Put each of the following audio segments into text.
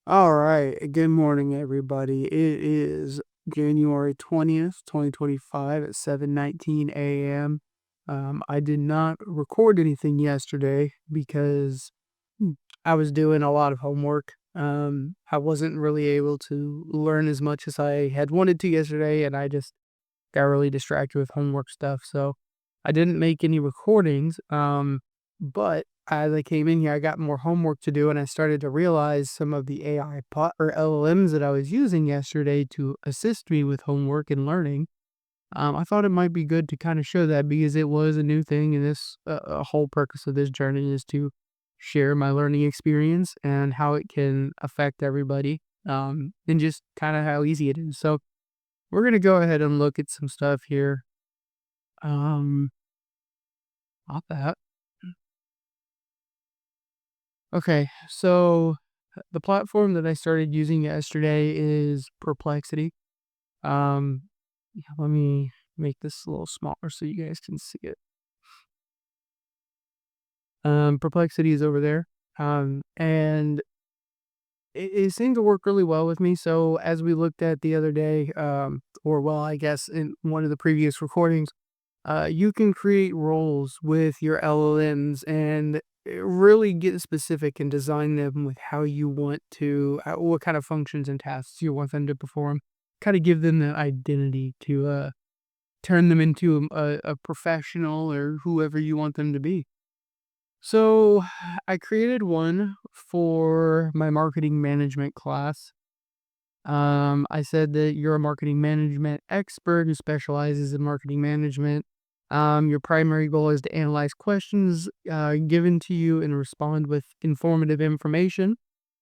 All right. Good morning, everybody. It is January 20th, 2025 at 7:19 a.m. I did not record anything yesterday because I was doing a lot of homework. I wasn't really able to learn as much as I had wanted to yesterday, and I just got really distracted with homework stuff. So I didn't make any recordings. But as I came in here, I got more homework to do, and I started to realize some of the AI or LLMs that I was using yesterday to assist me with homework and learning. I thought it might be good to kind of show that because it was a new thing, and this whole purpose of this journey is to share my learning experience and how it can affect everybody, and just kind of how easy it is. So we're gonna go ahead and look at some stuff here. Um, not that. Okay, so the platform that I started using yesterday is Perplexity. Yeah, let me make this a little smaller so you guys can see it. Perplexity is over there. And it seemed to work really well with me. So as we looked at the other day, or well, I guess in one of the previous recordings, you can create roles with your LLMs and really get specific and design them with how you want to, what kind of functions and tasks you want them to perform. Kind of give them the identity to turn them into a professional or whoever you want them to be. So I created one for my marketing management class. I said that you're a marketing management expert who specializes in marketing management. Your primary goal is to analyze questions given to you and respond with informative information.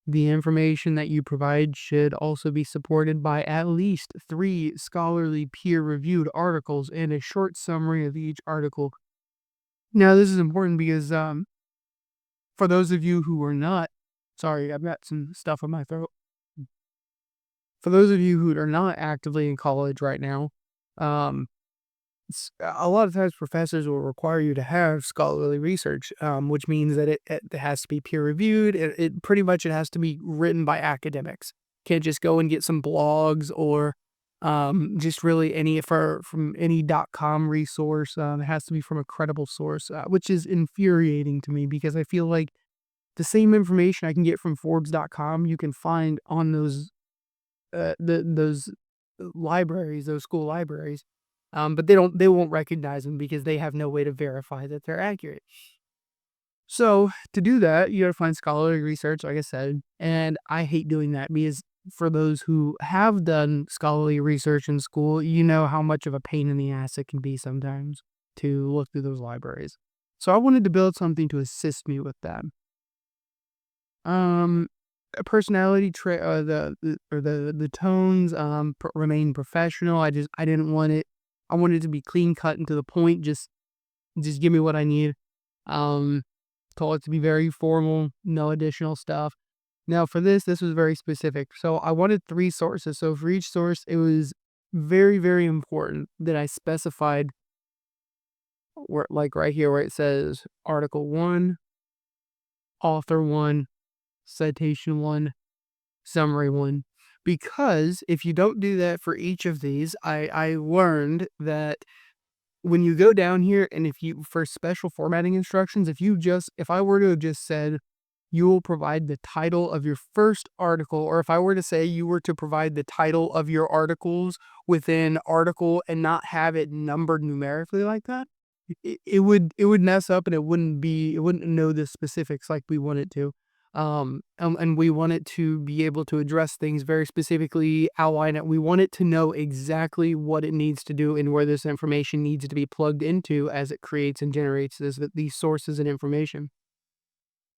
The information that you provide should also be supported by at least three scholarly peer-reviewed articles and a short summary of each article. Now, this is important because for those of you who are not, sorry, I've got some stuff in my throat. For those of you who are not actively in college right now, um, a lot of times professors will require you to have scholarly research, which means that it has to be peer reviewed. It pretty much it has to be written by academics. Can't just go and get some blogs or just really from any .com resource. It has to be from a credible source, which is infuriating to me because I feel like the same information I can get from Forbes.com you can find on those those libraries, those school libraries, but they won't recognize them because they have no way to verify that they're accurate. So to do that, you gotta find scholarly research, like I said, and I hate doing that because for those who have done scholarly research in school, you know how much of a pain in the ass it can be sometimes to look through those libraries. So I wanted to build something to assist me with that. Um, a personality trait, the tones, remain professional. I didn't want it. I wanted it to be clean cut and to the point. Just give me what I need. Um, Told it to be very formal, no additional stuff. Now for this was very specific. So I wanted three sources. So for each source, it was very important that I specified where, like right here, where it says article one, author one, citation one, summary one. Because if you don't do that for each of these, I learned that when you go down here and if you for special formatting instructions, if I were to have just said you will provide the title of your first article, or if I were to say you were to provide the title of your articles within article and not have it numbered numerically like that, it would mess up and it wouldn't know the specifics like we want it to. And we want it to be able to address things very specifically, outline it. We want it to know exactly what it needs to do and where this information needs to be plugged into as it creates and generates these sources and information.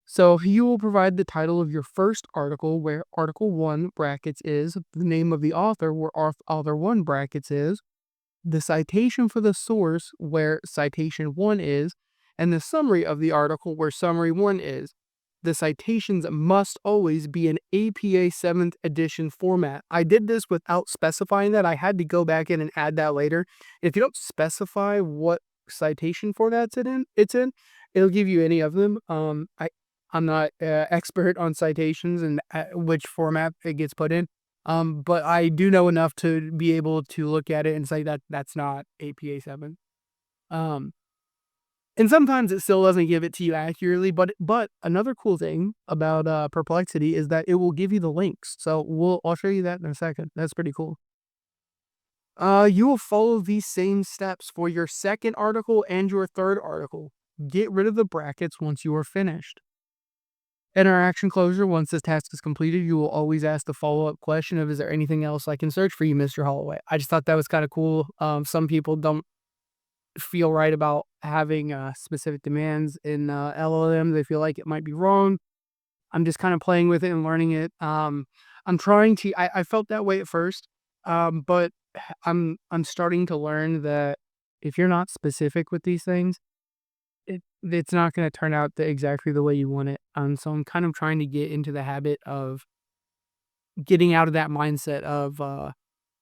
So you will provide the title of your first article, where article one brackets is the name of the author, where author one brackets is the citation for the source, where citation one is, and the summary of the article, where summary one is. The citations must always be in APA 7th edition format. I did this without specifying that. I had to go back in and add that later. If you don't specify what citation format it's in, it'll give you any of them. I'm not expert on citations and which format it gets put in. But I do know enough to be able to look at it and say that that's not APA 7. Um, and sometimes it still doesn't give it to you accurately, but another cool thing about Perplexity is that it will give you the links. So I'll show you that in a second. That's pretty cool. You will follow these same steps for your second article and your third article. Get rid of the brackets once you are finished. Interaction closure. Once this task is completed, you will always ask the follow-up question of, is there anything else I can search for you, Mr. Holloway? I just thought that was kind of cool. Some people don't feel right about having specific demands in LLM. They feel like it might be wrong. I'm just kind of playing with it and learning it. I'm trying to. I felt that way at first, but I'm starting to learn that if you're not specific with these things, it's not going to turn out exactly the way you want it. So I'm kind of trying to get into the habit of getting out of that mindset of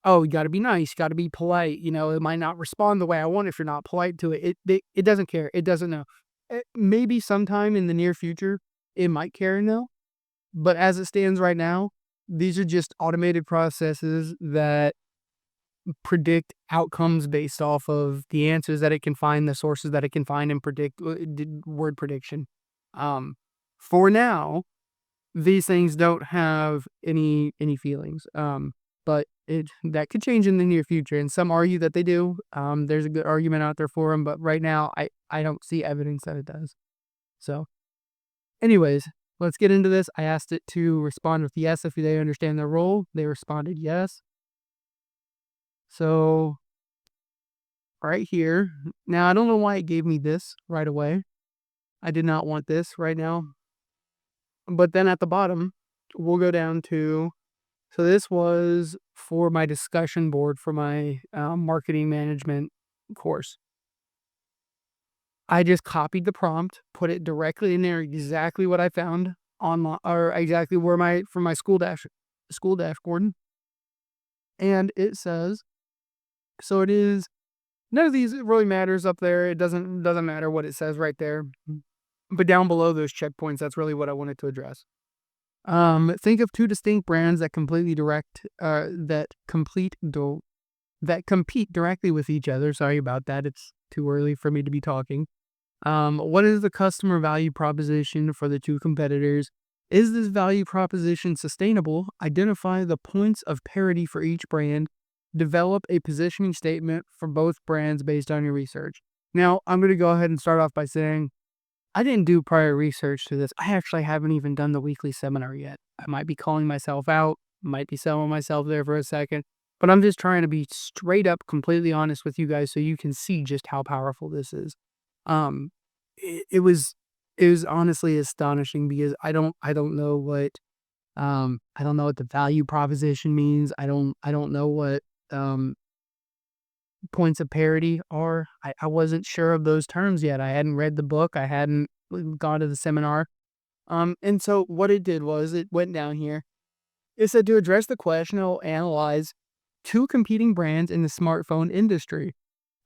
oh, you got to be nice, got to be polite. It might not respond the way I want if you're not polite to it. It doesn't care. It doesn't know. Maybe sometime in the near future, it might care and know. But as it stands right now, these are just automated processes that predict outcomes based off of the answers that it can find, the sources that it can find, and predict word prediction. Um, for now, these things don't have any feelings. But that could change in the near future, and some argue that they do. There's a good argument out there for them, but right now, I don't see evidence that it does. So, anyways, let's get into this. I asked it to respond with yes if they understand their role. They responded yes. So right here, now I don't know why it gave me this right away. I did not want this right now. But then at the bottom, we'll go down to, so this was for my discussion board for my marketing management course. I just copied the prompt, put it directly in there, exactly what I found online, or exactly where for my school dashboard. And it says, so it is, none of these really matters up there. It doesn't matter what it says right there. But down below those checkpoints, that's really what I wanted to address. Think of two distinct brands that that compete directly with each other. Sorry about that. It's too early for me to be talking. What is the customer value proposition for the two competitors? Is this value proposition sustainable? Identify the points of parity for each brand. Develop a positioning statement for both brands based on your research. Now, I'm going to go ahead and start off by saying I didn't do prior research to this. I actually haven't even done the weekly seminar yet. I might be calling myself out, might be selling myself there for a second, but I'm just trying to be straight up, completely honest with you guys so you can see just how powerful this is. Um, it was honestly astonishing because I don't know what I don't know what the value proposition means. I don't know what um points of parity are. I wasn't sure of those terms yet. I hadn't read the book. I hadn't gone to the seminar. And so what it did was it went down here. It said to address the question, it'll analyze two competing brands in the smartphone industry,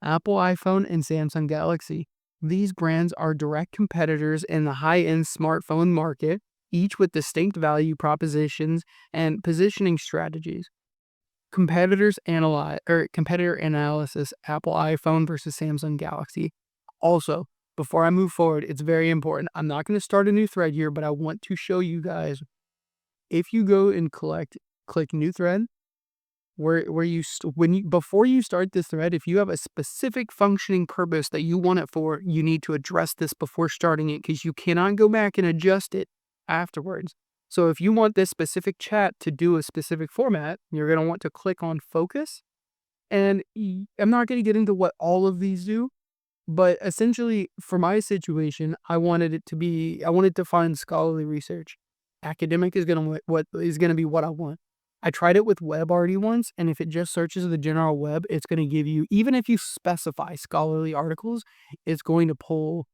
Apple iPhone and Samsung Galaxy. These brands are direct competitors in the high-end smartphone market, each with distinct value propositions and positioning strategies. Competitor analysis, Apple iPhone versus Samsung Galaxy. Also, before I move forward, it's very important. I'm not going to start a new thread here, but I want to show you guys, if you go and click new thread, before you start this thread, if you have a specific functioning purpose that you want it for, you need to address this before starting it, because you cannot go back and adjust it afterwards. So if you want this specific chat to do a specific format, you're going to want to click on focus. And I'm not going to get into what all of these do, but essentially for my situation, I wanted to find scholarly research. Academic is going to be what I want. I tried it with web already once, and if it just searches the general web, it's going to give you, even if you specify scholarly articles, it's going to pull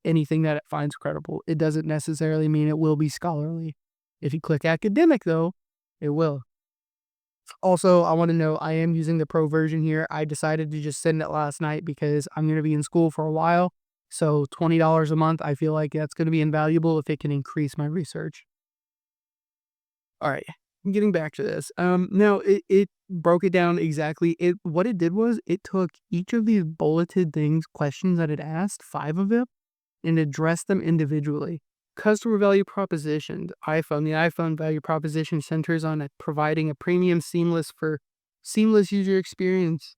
anything that it finds credible. It doesn't necessarily mean it will be scholarly. If you click academic, though, it will. Also, I want to know, I am using the pro version here. I decided to just send it last night because I'm going to be in school for a while. So $20 a month, I feel like that's going to be invaluable if it can increase my research. All right, getting back to this. Now it broke it down exactly. It what it did was it took each of these bulleted things, questions that it asked, 5 of them, and addressed them individually. Customer value proposition, the iPhone value proposition centers on providing a premium seamless user experience.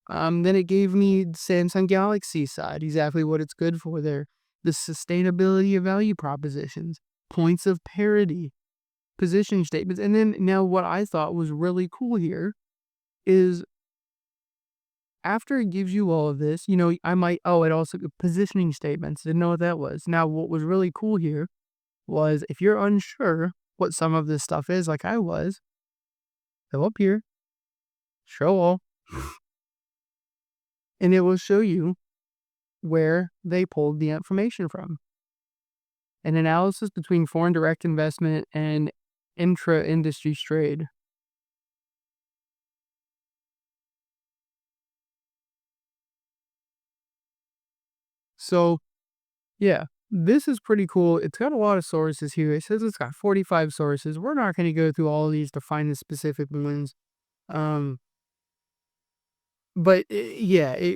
Then it gave me Samsung Galaxy side, exactly what it's good for there. The sustainability of value propositions, points of parity, positioning statements. And then now what I thought was really cool here is after it gives you all of this, it also positioning statements. Didn't know what that was. Now, what was really cool here was if you're unsure what some of this stuff is, like I was, go up here, show all, and it will show you where they pulled the information from. An analysis between foreign direct investment and intra-industry trade. So, yeah, this is pretty cool. It's got a lot of sources here. It says it's got 45 sources. We're not going to go through all of these to find the specific ones. Um, but yeah,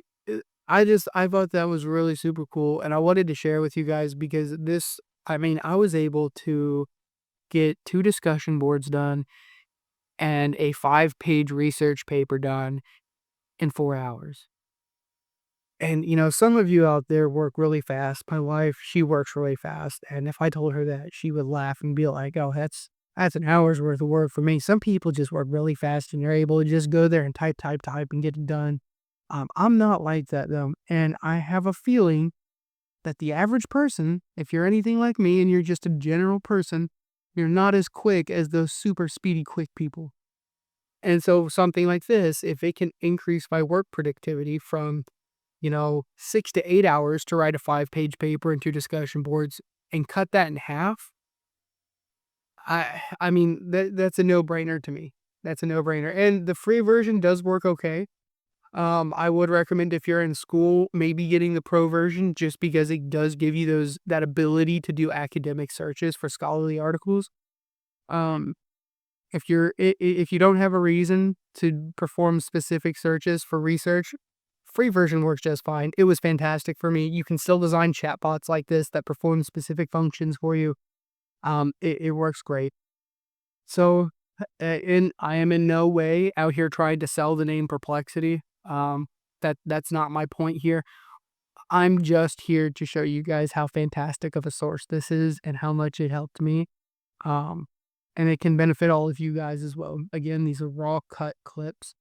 I thought that was really super cool, and I wanted to share with you guys because I was able to get 2 discussion boards done and a 5-page research paper done in 4 hours. And, some of you out there work really fast. My wife, she works really fast, and if I told her that, she would laugh and be like, "Oh, that's an hour's worth of work for me." Some people just work really fast, and they're able to just go there and type, type, type, and get it done. I'm not like that, though, and I have a feeling that the average person, if you're anything like me and you're just a general person, you're not as quick as those super speedy, quick people. And so something like this, if it can increase my work productivity from 6 to 8 hours to write a 5-page paper and 2 discussion boards and cut that in half, that's a no-brainer to me. That's a no-brainer. And the free version does work okay. I would recommend if you're in school, maybe getting the pro version just because it does give you that ability to do academic searches for scholarly articles. Um, if you don't have a reason to perform specific searches for research, free version works just fine. It was fantastic for me. You can still design chatbots like this that perform specific functions for you. It works great. So, I am in no way out here trying to sell the name Perplexity. That's not my point here. I'm just here to show you guys how fantastic of a source this is and how much it helped me. Um, and it can benefit all of you guys as well. Again, these are raw cut clips.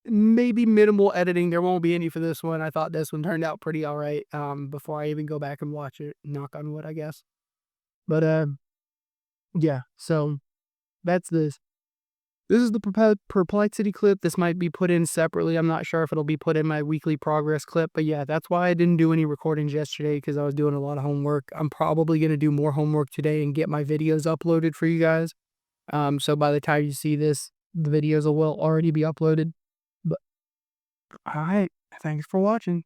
Maybe minimal editing. There won't be any for this one. I thought this one turned out pretty all right. Before I even go back and watch it, knock on wood, I guess. But yeah. So that's this. This is the perplexity clip. This might be put in separately. I'm not sure if it'll be put in my weekly progress clip, but yeah, that's why I didn't do any recordings yesterday because I was doing a lot of homework. I'm probably going to do more homework today and get my videos uploaded for you guys. So by the time you see this, the videos will already be uploaded. But all right, thanks for watching.